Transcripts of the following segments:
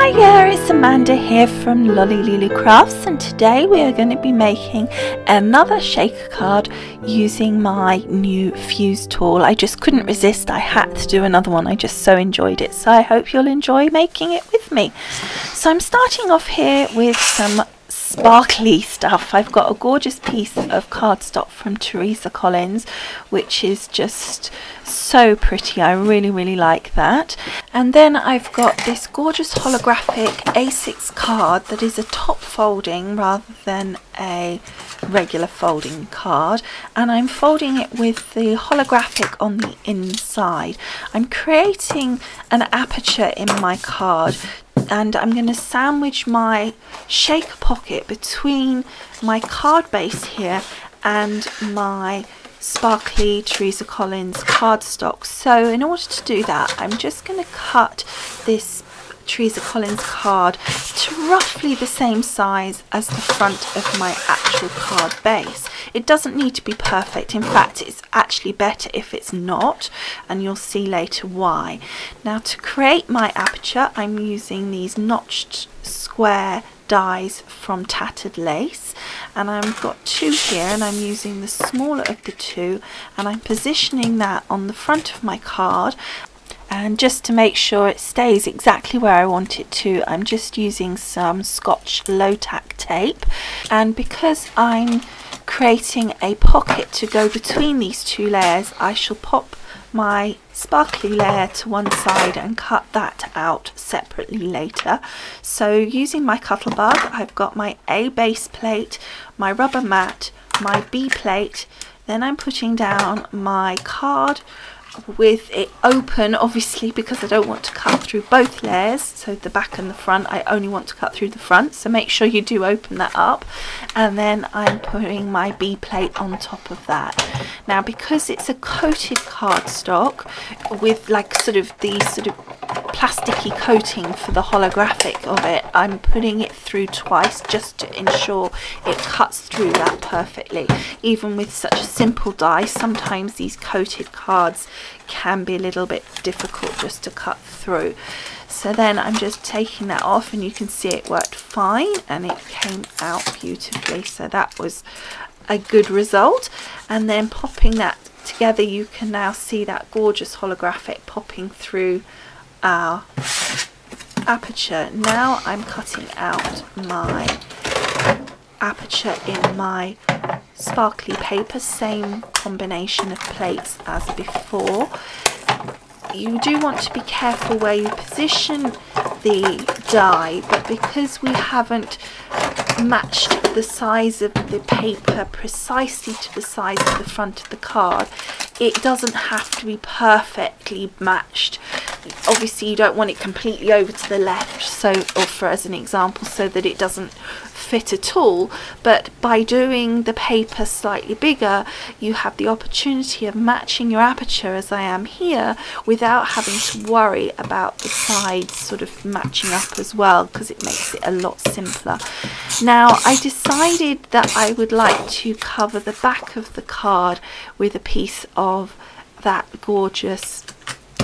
Hi there, it's Amanda here from Lolli Lulu Crafts, and today we are going to be making another shaker card using my new fuse tool. I just couldn't resist, I had to do another one. I just so enjoyed it, so I hope you'll enjoy making it with me. So I'm starting off here with some sparkly stuff. I've got a gorgeous piece of cardstock from Teresa Collins, which is just so pretty. I really like that. And then I've got this gorgeous holographic A6 card that is a top folding rather than a regular folding card, and I'm folding it with the holographic on the inside. I'm creating an aperture in my card, and I'm going to sandwich my shaker pocket between my card base here and my sparkly Teresa Collins cardstock. So in order to do that, I'm just going to cut this Teresa Collins card to roughly the same size as the front of my actual card base. It doesn't need to be perfect. In fact, it's actually better if it's not, and you'll see later why. Now, to create my aperture, I'm using these notched square dies from Tattered Lace, and I've got two here, and I'm using the smaller of the two, and I'm positioning that on the front of my card. And just to make sure it stays exactly where I want it to, I'm just using some Scotch low-tack tape. And because I'm creating a pocket to go between these two layers, I shall pop my sparkly layer to one side and cut that out separately later. So using my Cuttlebug, I've got my A base plate, my rubber mat, my B plate, then I'm putting down my card with it open, obviously, because I don't want to cut through both layers, so the back and the front. I only want to cut through the front, so make sure you do open that up. And then I'm putting my B plate on top of that. Now, because it's a coated cardstock with like sort of the plasticky coating for the holographic of it, I'm putting it through twice just to ensure it cuts through that perfectly. Even with such a simple die, sometimes these coated cards can be a little bit difficult just to cut through. So then I'm just taking that off, and you can see it worked fine and it came out beautifully, so that was a good result. And then popping that together, you can now see that gorgeous holographic popping through our aperture. Now I'm cutting out my aperture in my sparkly paper, same combination of plates as before. You do want to be careful where you position the die, but because we haven't matched the size of the paper precisely to the size of the front of the card, it doesn't have to be perfectly matched. Obviously you don't want it completely over to the left, so, or for as an example, so that it doesn't fit at all, but by doing the paper slightly bigger, you have the opportunity of matching your aperture, as I am here, without having to worry about the sides sort of matching up as well, because it makes it a lot simpler. Now, I decided that I would like to cover the back of the card with a piece of that gorgeous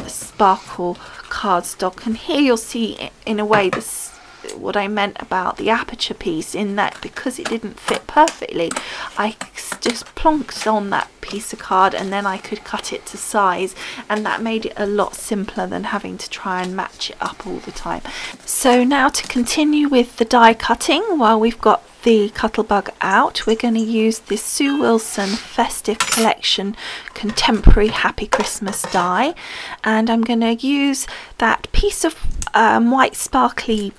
sparkle cardstock, and here you'll see in a way this what I meant about the aperture piece, in that because it didn't fit perfectly, I just plonked on that piece of card and then I could cut it to size, and that made it a lot simpler than having to try and match it up all the time. So now to continue with the die cutting, while we've got the Cuttlebug out, we're going to use this Sue Wilson Festive Collection Contemporary Happy Christmas die, and I'm going to use that piece of white sparkly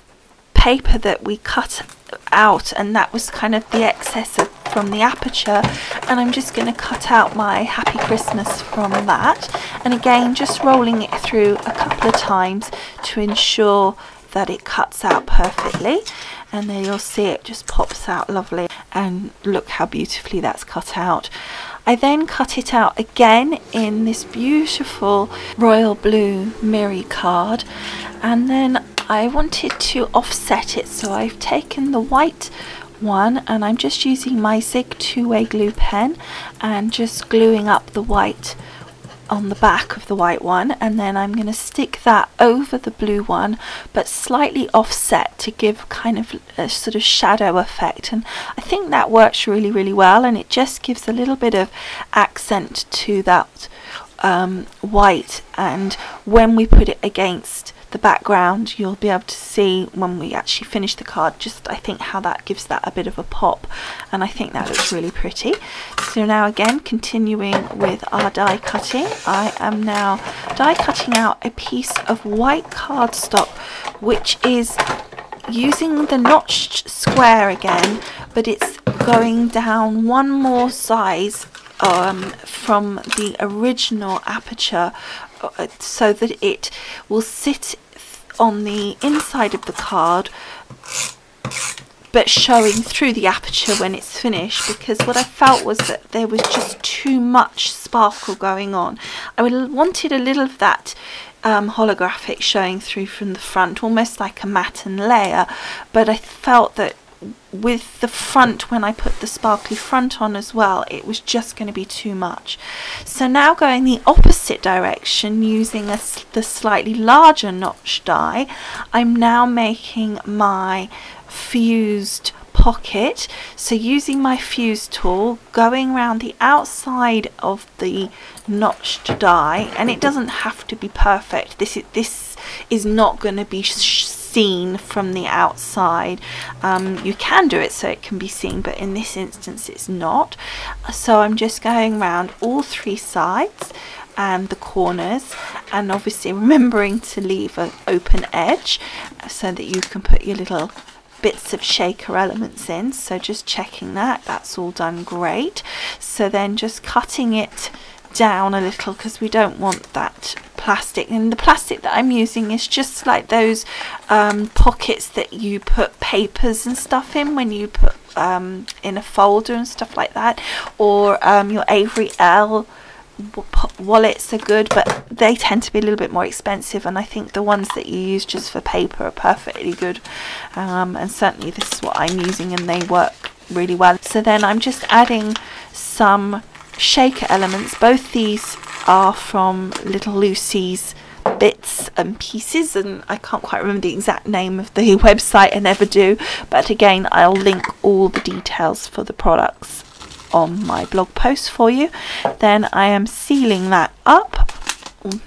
paper that we cut out, and that was kind of the excess from the aperture, and I'm just going to cut out my Happy Christmas from that, and again just rolling it through a couple of times to ensure that it cuts out perfectly. And there you'll see it just pops out lovely, and look how beautifully that's cut out. I then cut it out again in this beautiful royal blue mirror card, and then I wanted to offset it, so I've taken the white one and I'm just using my Zig two-way glue pen and just gluing up the white on the back of the white one, and then I'm going to stick that over the blue one, but slightly offset to give kind of a sort of shadow effect. And I think that works really well, and it just gives a little bit of accent to that white. And when we put it against the background, you'll be able to see when we actually finish the card, just I think how that gives that a bit of a pop, and I think that looks really pretty. So now again, continuing with our die cutting, I am now die cutting out a piece of white cardstock, which is using the notched square again, but it's going down one more size from the original aperture, so that it will sit on the inside of the card but showing through the aperture when it's finished, because what I felt was that there was just too much sparkle going on. I wanted a little of that holographic showing through from the front, almost like a matte and layer, but I felt that with the front, when I put the sparkly front on as well, it was just going to be too much. So now going the opposite direction, using the slightly larger notch die, I'm now making my fused pocket. So using my fuse tool, going around the outside of the notched die, and it doesn't have to be perfect. This is not going to be seen from the outside. You can do it so it can be seen, but in this instance it's not. So I'm just going around all three sides and the corners, and obviously remembering to leave an open edge so that you can put your little bits of shaker elements in. So just checking that that's all done great. So then just cutting it down a little, because we don't want that plastic, and the plastic that I'm using is just like those pockets that you put papers and stuff in when you put in a folder and stuff like that, or your Avery L wallets are good, but they tend to be a little bit more expensive, and I think the ones that you use just for paper are perfectly good, and certainly this is what I'm using and they work really well. So then I'm just adding some shaker elements. Both these are from Little Lucy's Bits and Pieces, and I can't quite remember the exact name of the website, I never do, but again I'll link all the details for the products on my blog post for you. Then I am sealing that up.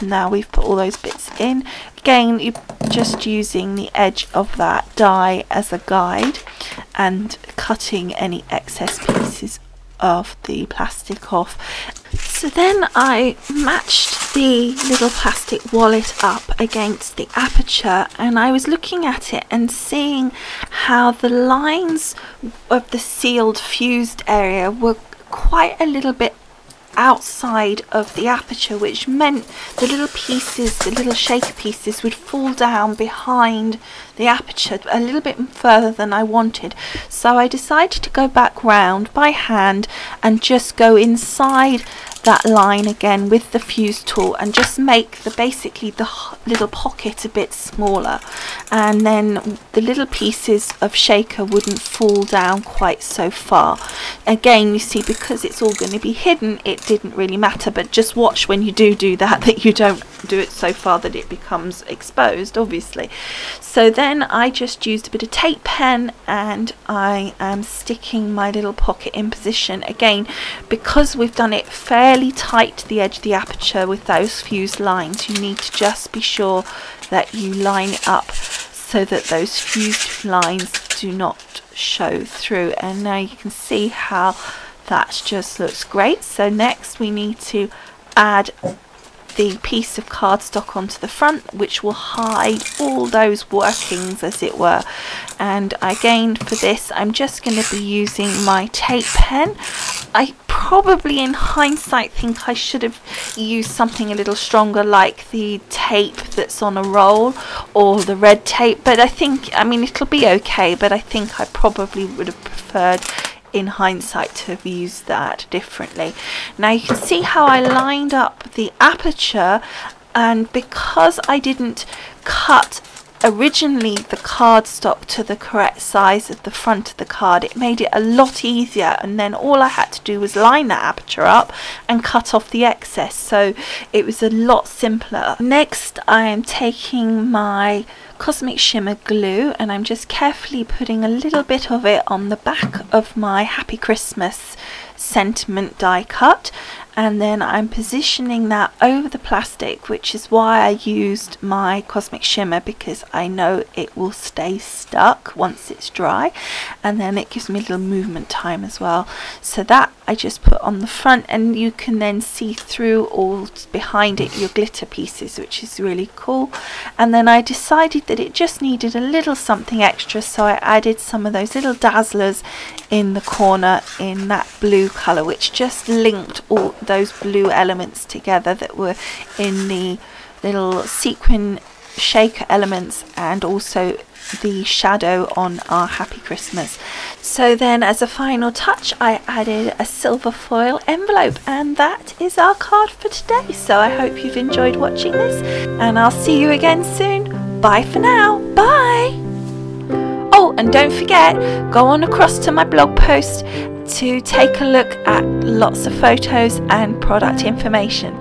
Now we've put all those bits in. Again, you're just using the edge of that die as a guide and cutting any excess pieces of the plastic off. So then I matched the little plastic wallet up against the aperture, and I was looking at it and seeing how the lines of the sealed fused area were quite a little bit outside of the aperture, which meant the little pieces, the little shaker pieces, would fall down behind the aperture a little bit further than I wanted. So I decided to go back round by hand and just go inside that line again with the fuse tool and just make basically the little pocket a bit smaller, and then the little pieces of shaker wouldn't fall down quite so far. Again, you see, because it's all going to be hidden, it didn't really matter, but just watch when you do that you don't do it so far that it becomes exposed, obviously. So then I just used a bit of tape pen and I am sticking my little pocket in position. Again, because we've done it fairly tight to the edge of the aperture with those fused lines, you need to just be sure that you line it up so that those fused lines do not show through. And now you can see how that just looks great. So next we need to add the piece of cardstock onto the front, which will hide all those workings, as it were. And again, for this I'm just going to be using my tape pen. I probably in hindsight think I should have used something a little stronger, like the tape that's on a roll or the red tape, but I mean it'll be okay, but I think I probably would have preferred in hindsight to have used that differently. Now you can see how I lined up the aperture, and because I didn't cut originally the cardstock to the correct size of the front of the card. It made it a lot easier, and then all I had to do was line the aperture up and cut off the excess, so it was a lot simpler. Next I am taking my Cosmic Shimmer glue and I'm just carefully putting a little bit of it on the back of my Happy Christmas sentiment die cut, and then I'm positioning that over the plastic, which is why I used my Cosmic Shimmer, because I know it will stay stuck once it's dry, and then it gives me a little movement time as well. So that I just put on the front, and you can then see through all behind it your glitter pieces, which is really cool. And then I decided that it just needed a little something extra, so I added some of those little dazzlers in the corner in that blue colour, which just linked all those blue elements together that were in the little sequin shaker elements and also the shadow on our Happy Christmas. So then as a final touch I added a silver foil envelope, and that is our card for today. So I hope you've enjoyed watching this, and I'll see you again soon. Bye for now. Bye. Oh, and don't forget, go on across to my blog post to take a look at lots of photos and product information.